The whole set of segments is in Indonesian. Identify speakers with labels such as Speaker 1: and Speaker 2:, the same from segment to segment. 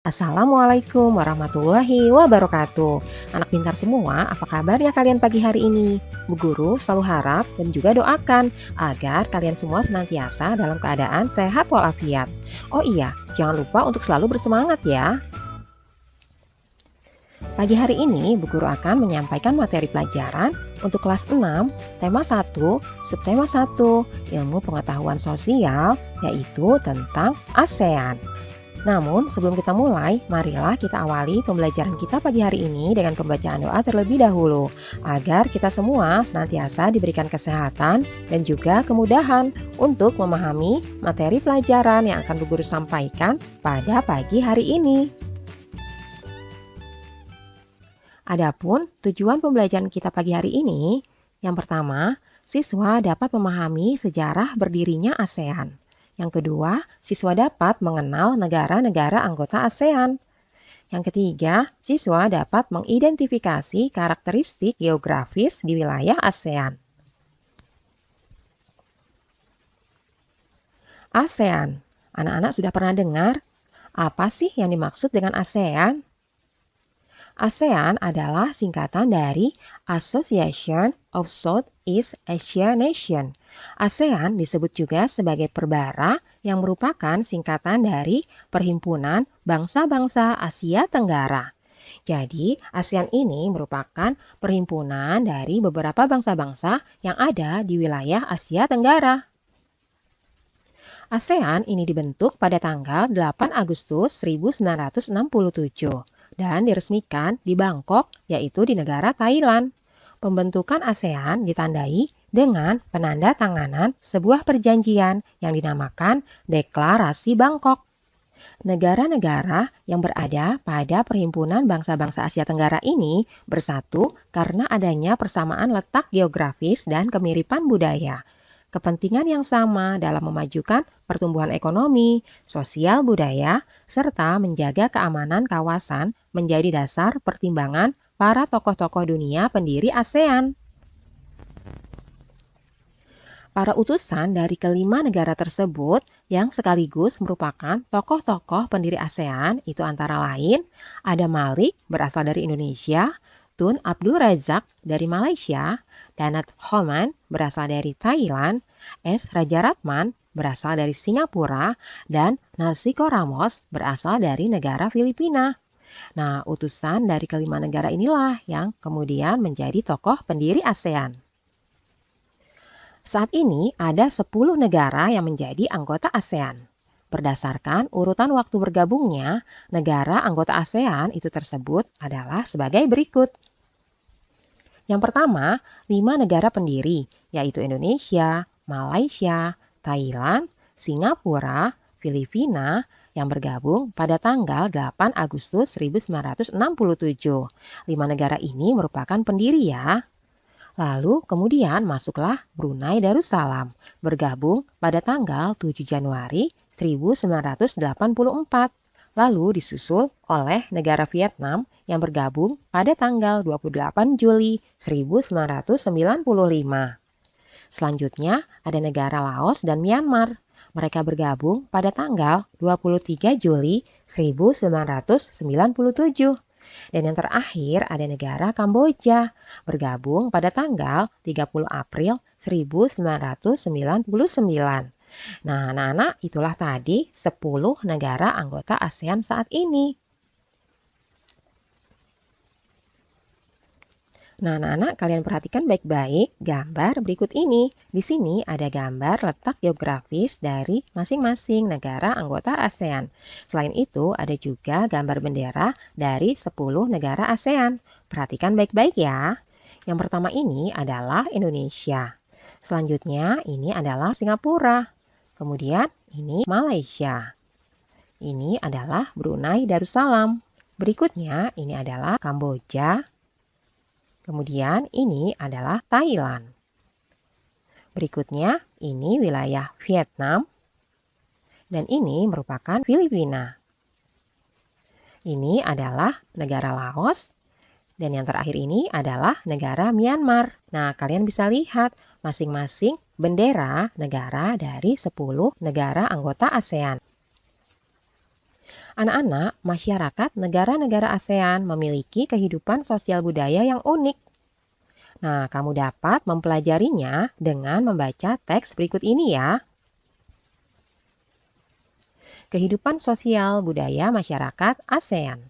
Speaker 1: Assalamualaikum warahmatullahi wabarakatuh. Anak pintar semua, apa kabarnya kalian pagi hari ini? Bu Guru selalu harap dan juga doakan agar kalian semua senantiasa dalam keadaan sehat walafiat. Oh iya, jangan lupa untuk selalu bersemangat ya. Pagi hari ini, Bu Guru akan menyampaikan materi pelajaran untuk kelas 6, tema 1, subtema 1, ilmu pengetahuan sosial, yaitu tentang ASEAN. Namun, sebelum kita mulai, marilah kita awali pembelajaran kita pagi hari ini dengan pembacaan doa terlebih dahulu, agar kita semua senantiasa diberikan kesehatan dan juga kemudahan untuk memahami materi pelajaran yang akan Bu Guru sampaikan pada pagi hari ini. Adapun tujuan pembelajaran kita pagi hari ini, yang pertama, siswa dapat memahami sejarah berdirinya ASEAN. Yang kedua, siswa dapat mengenal negara-negara anggota ASEAN. Yang ketiga, siswa dapat mengidentifikasi karakteristik geografis di wilayah ASEAN. ASEAN, anak-anak sudah pernah dengar? Apa sih yang dimaksud dengan ASEAN? ASEAN adalah singkatan dari Association of Southeast Asia Nation. ASEAN disebut juga sebagai perbara yang merupakan singkatan dari Perhimpunan Bangsa-Bangsa Asia Tenggara. Jadi, ASEAN ini merupakan perhimpunan dari beberapa bangsa-bangsa yang ada di wilayah Asia Tenggara. ASEAN ini dibentuk pada tanggal 8 Agustus 1967 dan diresmikan di Bangkok, yaitu di negara Thailand. Pembentukan ASEAN ditandai dengan penandatanganan sebuah perjanjian yang dinamakan Deklarasi Bangkok. Negara-negara yang berada pada Perhimpunan Bangsa-Bangsa Asia Tenggara ini bersatu karena adanya persamaan letak geografis dan kemiripan budaya. Kepentingan yang sama dalam memajukan pertumbuhan ekonomi, sosial budaya, serta menjaga keamanan kawasan menjadi dasar pertimbangan para tokoh-tokoh dunia pendiri ASEAN. Para utusan dari kelima negara tersebut yang sekaligus merupakan tokoh-tokoh pendiri ASEAN itu antara lain ada Malik berasal dari Indonesia, Tun Abdul Razak dari Malaysia, Danat Homan berasal dari Thailand, S. Rajaratman berasal dari Singapura, dan Narciso Ramos berasal dari negara Filipina. Nah, utusan dari kelima negara inilah yang kemudian menjadi tokoh pendiri ASEAN. Saat ini ada 10 negara yang menjadi anggota ASEAN. Berdasarkan urutan waktu bergabungnya, negara anggota ASEAN itu tersebut adalah sebagai berikut. Yang pertama, 5 negara pendiri, yaitu Indonesia, Malaysia, Thailand, Singapura, Filipina, yang bergabung pada tanggal 8 Agustus 1967. 5 negara ini merupakan pendiri ya. Lalu kemudian masuklah Brunei Darussalam, bergabung pada tanggal 7 Januari 1984. Lalu disusul oleh negara Vietnam yang bergabung pada tanggal 28 Juli 1995. Selanjutnya ada negara Laos dan Myanmar. Mereka bergabung pada tanggal 23 Juli 1997. Dan yang terakhir ada negara Kamboja, bergabung pada tanggal 30 April 1999. Nah, anak-anak, itulah tadi 10 negara anggota ASEAN saat ini. Nah, anak-anak, kalian perhatikan baik-baik gambar berikut ini. Di sini ada gambar letak geografis dari masing-masing negara anggota ASEAN. Selain itu, ada juga gambar bendera dari 10 negara ASEAN. Perhatikan baik-baik ya. Yang pertama ini adalah Indonesia. Selanjutnya ini adalah Singapura. Kemudian ini Malaysia. Ini adalah Brunei Darussalam. Berikutnya ini adalah Kamboja. Kemudian ini adalah Thailand. Berikutnya ini wilayah Vietnam. Dan ini merupakan Filipina. Ini adalah negara Laos. Dan yang terakhir ini adalah negara Myanmar. Nah, kalian bisa lihat masing-masing bendera negara dari 10 negara anggota ASEAN. Anak-anak, masyarakat negara-negara ASEAN memiliki kehidupan sosial budaya yang unik. Nah, kamu dapat mempelajarinya dengan membaca teks berikut ini ya. Kehidupan sosial budaya masyarakat ASEAN.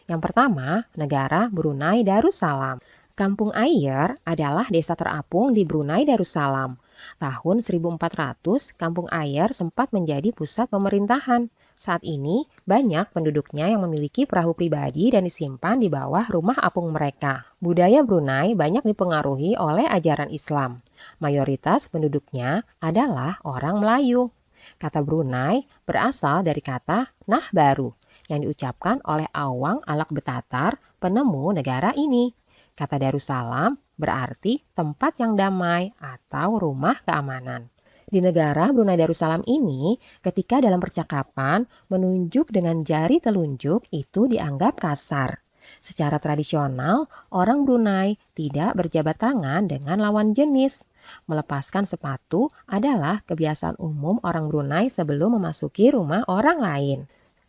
Speaker 1: Yang pertama, negara Brunei Darussalam. Kampung Ayer adalah desa terapung di Brunei Darussalam. Tahun 1400, Kampung Ayer sempat menjadi pusat pemerintahan. Saat ini, banyak penduduknya yang memiliki perahu pribadi dan disimpan di bawah rumah apung mereka. Budaya Brunei banyak dipengaruhi oleh ajaran Islam. Mayoritas penduduknya adalah orang Melayu. Kata Brunei berasal dari kata nah baru yang diucapkan oleh Awang Alak Betatar, penemu negara ini. Kata Darussalam berarti tempat yang damai atau rumah keamanan. Di negara Brunei Darussalam ini, ketika dalam percakapan menunjuk dengan jari telunjuk itu dianggap kasar. Secara tradisional, orang Brunei tidak berjabat tangan dengan lawan jenis. Melepaskan sepatu adalah kebiasaan umum orang Brunei sebelum memasuki rumah orang lain.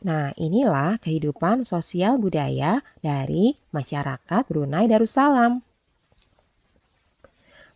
Speaker 1: Nah, inilah kehidupan sosial budaya dari masyarakat Brunei Darussalam.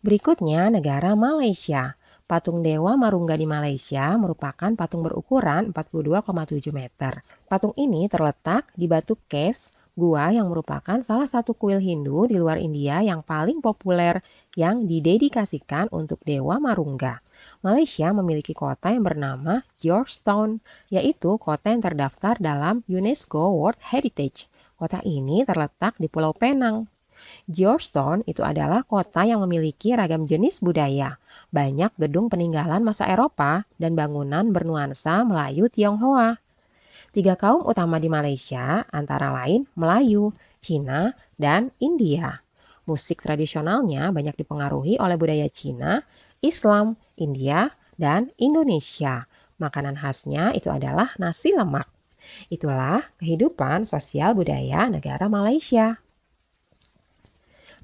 Speaker 1: Berikutnya, negara Malaysia. Patung Dewa Marungga di Malaysia merupakan patung berukuran 42,7 meter. Patung ini terletak di Batu Caves, gua yang merupakan salah satu kuil Hindu di luar India yang paling populer yang didedikasikan untuk Dewa Marungga. Malaysia memiliki kota yang bernama Georgetown, yaitu kota yang terdaftar dalam UNESCO World Heritage. Kota ini terletak di Pulau Penang. Georgetown itu adalah kota yang memiliki ragam jenis budaya. Banyak gedung peninggalan masa Eropa dan bangunan bernuansa Melayu Tionghoa. 3 kaum utama di Malaysia antara lain Melayu, Cina, dan India. Musik tradisionalnya banyak dipengaruhi oleh budaya Cina, Islam, India, dan Indonesia. Makanan khasnya itu adalah nasi lemak. Itulah kehidupan sosial budaya negara Malaysia.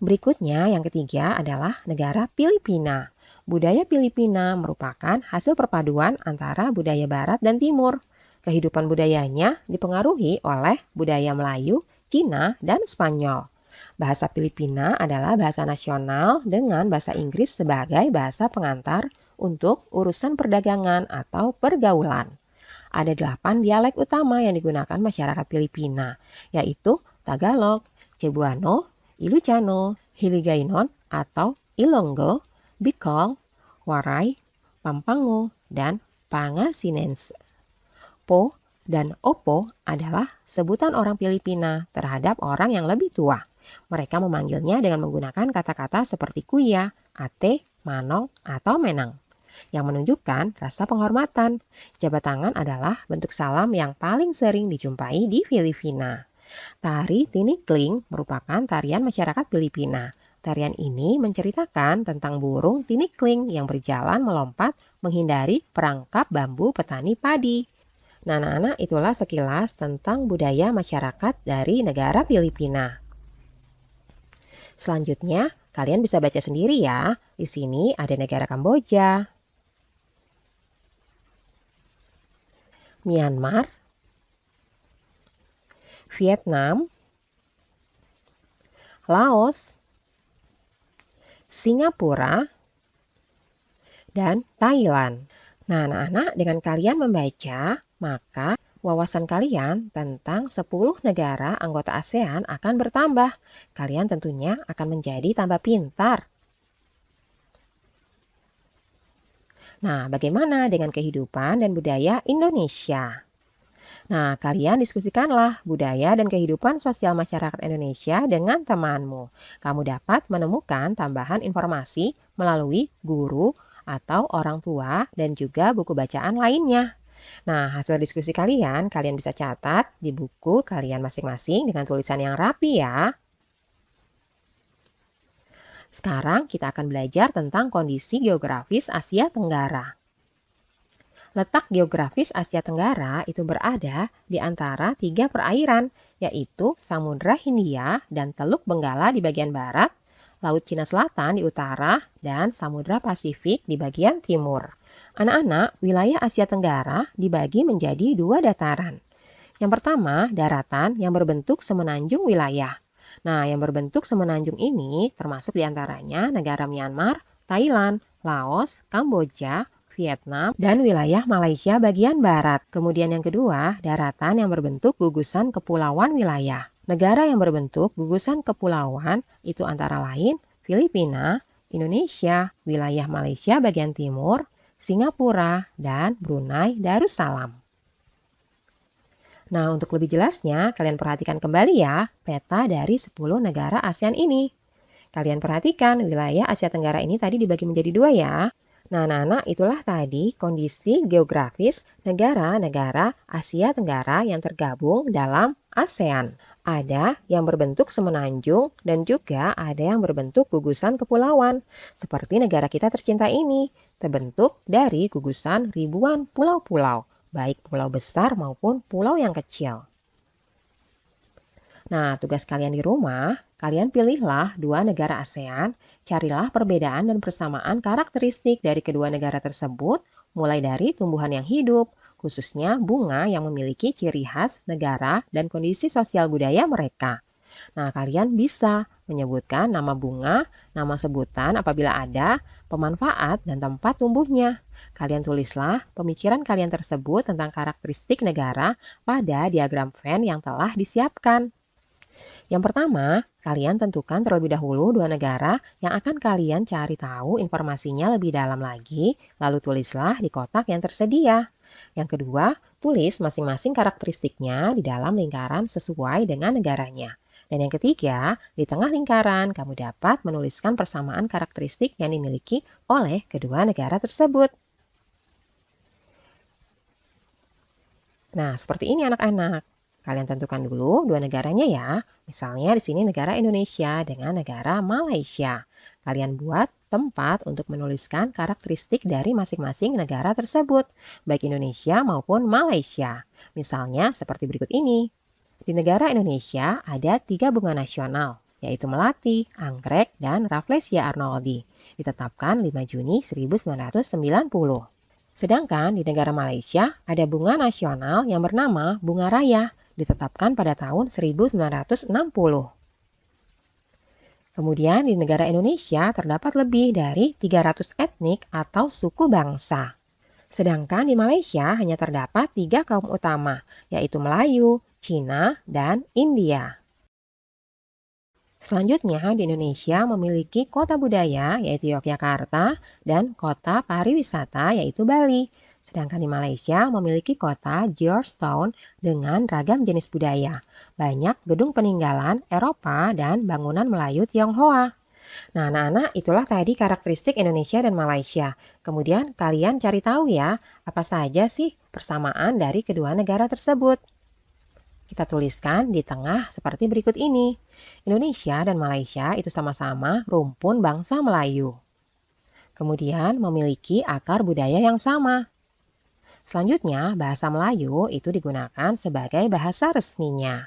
Speaker 1: Berikutnya yang ketiga adalah negara Filipina. Budaya Filipina merupakan hasil perpaduan antara budaya barat dan timur. Kehidupan budayanya dipengaruhi oleh budaya Melayu, Cina, dan Spanyol. Bahasa Filipina adalah bahasa nasional dengan bahasa Inggris sebagai bahasa pengantar untuk urusan perdagangan atau pergaulan. Ada 8 dialek utama yang digunakan masyarakat Filipina, yaitu Tagalog, Cebuano, Ilocano, Hiligaynon atau Ilonggo, Bicol, Waray, Pampanga, dan Pangasinense. Po dan Opo adalah sebutan orang Filipina terhadap orang yang lebih tua. Mereka memanggilnya dengan menggunakan kata-kata seperti kuya, ate, manong, atau menang, yang menunjukkan rasa penghormatan. Jabat tangan adalah bentuk salam yang paling sering dijumpai di Filipina. Tari tinikling merupakan tarian masyarakat Filipina. Tarian ini menceritakan tentang burung tinikling yang berjalan melompat menghindari perangkap bambu petani padi. Nah, anak-anak, itulah sekilas tentang budaya masyarakat dari negara Filipina. Selanjutnya, kalian bisa baca sendiri ya. Di sini ada negara Kamboja, Myanmar, Vietnam, Laos, Singapura, dan Thailand. Nah, anak-anak, dengan kalian membaca, maka wawasan kalian tentang 10 negara anggota ASEAN akan bertambah. Kalian tentunya akan menjadi tambah pintar. Nah, bagaimana dengan kehidupan dan budaya Indonesia? Nah, kalian diskusikanlah budaya dan kehidupan sosial masyarakat Indonesia dengan temanmu. Kamu dapat menemukan tambahan informasi melalui guru atau orang tua dan juga buku bacaan lainnya. Nah, hasil diskusi kalian bisa catat di buku kalian masing-masing dengan tulisan yang rapi ya. Sekarang kita akan belajar tentang kondisi geografis Asia Tenggara. Letak geografis Asia Tenggara itu berada di antara 3 perairan, yaitu Samudra Hindia dan Teluk Benggala di bagian barat, Laut Cina Selatan di utara, dan Samudra Pasifik di bagian timur. Anak-anak, wilayah Asia Tenggara dibagi menjadi dua dataran. Yang pertama, daratan yang berbentuk semenanjung wilayah. Nah, yang berbentuk semenanjung ini termasuk diantaranya negara Myanmar, Thailand, Laos, Kamboja, Vietnam, dan wilayah Malaysia bagian barat. Kemudian yang kedua, daratan yang berbentuk gugusan kepulauan wilayah. Negara yang berbentuk gugusan kepulauan itu antara lain Filipina, Indonesia, wilayah Malaysia bagian timur, Singapura, dan Brunei Darussalam. Nah, untuk lebih jelasnya, kalian perhatikan kembali ya peta dari 10 negara ASEAN ini. Kalian perhatikan wilayah Asia Tenggara ini tadi dibagi menjadi dua ya. Nah, anak-anak, itulah tadi kondisi geografis negara-negara Asia Tenggara yang tergabung dalam ASEAN. Ada yang berbentuk semenanjung dan juga ada yang berbentuk gugusan kepulauan. Seperti negara kita tercinta ini, terbentuk dari gugusan ribuan pulau-pulau, baik pulau besar maupun pulau yang kecil. Nah, tugas kalian di rumah, kalian pilihlah dua negara ASEAN, carilah perbedaan dan persamaan karakteristik dari kedua negara tersebut, mulai dari tumbuhan yang hidup, khususnya bunga yang memiliki ciri khas negara dan kondisi sosial budaya mereka. Nah, kalian bisa menyebutkan nama bunga, nama sebutan apabila ada, pemanfaat, dan tempat tumbuhnya. Kalian tulislah pemikiran kalian tersebut tentang karakteristik negara pada diagram Venn yang telah disiapkan. Yang pertama, kalian tentukan terlebih dahulu dua negara yang akan kalian cari tahu informasinya lebih dalam lagi, lalu tulislah di kotak yang tersedia. Yang kedua, tulis masing-masing karakteristiknya di dalam lingkaran sesuai dengan negaranya. Dan yang ketiga, di tengah lingkaran kamu dapat menuliskan persamaan karakteristik yang dimiliki oleh kedua negara tersebut. Nah, seperti ini anak-anak. Kalian tentukan dulu dua negaranya ya. Misalnya di sini negara Indonesia dengan negara Malaysia. Kalian buat tempat untuk menuliskan karakteristik dari masing-masing negara tersebut, baik Indonesia maupun Malaysia. Misalnya seperti berikut ini. Di negara Indonesia ada 3 bunga nasional, yaitu melati, anggrek, dan Rafflesia arnoldi. Ditetapkan 5 Juni 1990. Sedangkan di negara Malaysia ada bunga nasional yang bernama bunga raya, ditetapkan pada tahun 1960. Kemudian di negara Indonesia terdapat lebih dari 300 etnik atau suku bangsa. Sedangkan di Malaysia hanya terdapat 3 kaum utama, yaitu Melayu, Cina, dan India. Selanjutnya di Indonesia memiliki kota budaya yaitu Yogyakarta dan kota pariwisata yaitu Bali. Sedangkan di Malaysia memiliki kota Georgetown dengan ragam jenis budaya, banyak gedung peninggalan Eropa dan bangunan Melayu Tionghoa. Nah, anak-anak, itulah tadi karakteristik Indonesia dan Malaysia. Kemudian kalian cari tahu ya, apa saja sih persamaan dari kedua negara tersebut. Kita tuliskan di tengah seperti berikut ini. Indonesia dan Malaysia itu sama-sama rumpun bangsa Melayu. Kemudian memiliki akar budaya yang sama. Selanjutnya, bahasa Melayu itu digunakan sebagai bahasa resminya.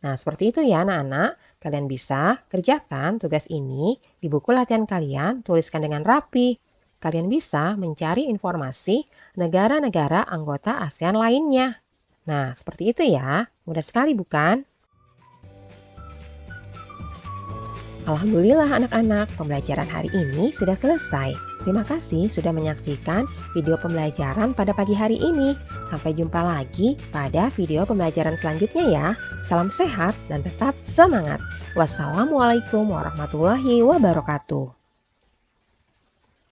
Speaker 1: Nah, seperti itu ya anak-anak. Kalian bisa kerjakan tugas ini di buku latihan kalian, tuliskan dengan rapi. Kalian bisa mencari informasi negara-negara anggota ASEAN lainnya. Nah, seperti itu ya. Mudah sekali bukan? Alhamdulillah anak-anak, pembelajaran hari ini sudah selesai. Terima kasih sudah menyaksikan video pembelajaran pada pagi hari ini. Sampai jumpa lagi pada video pembelajaran selanjutnya ya. Salam sehat dan tetap semangat. Wassalamualaikum warahmatullahi wabarakatuh.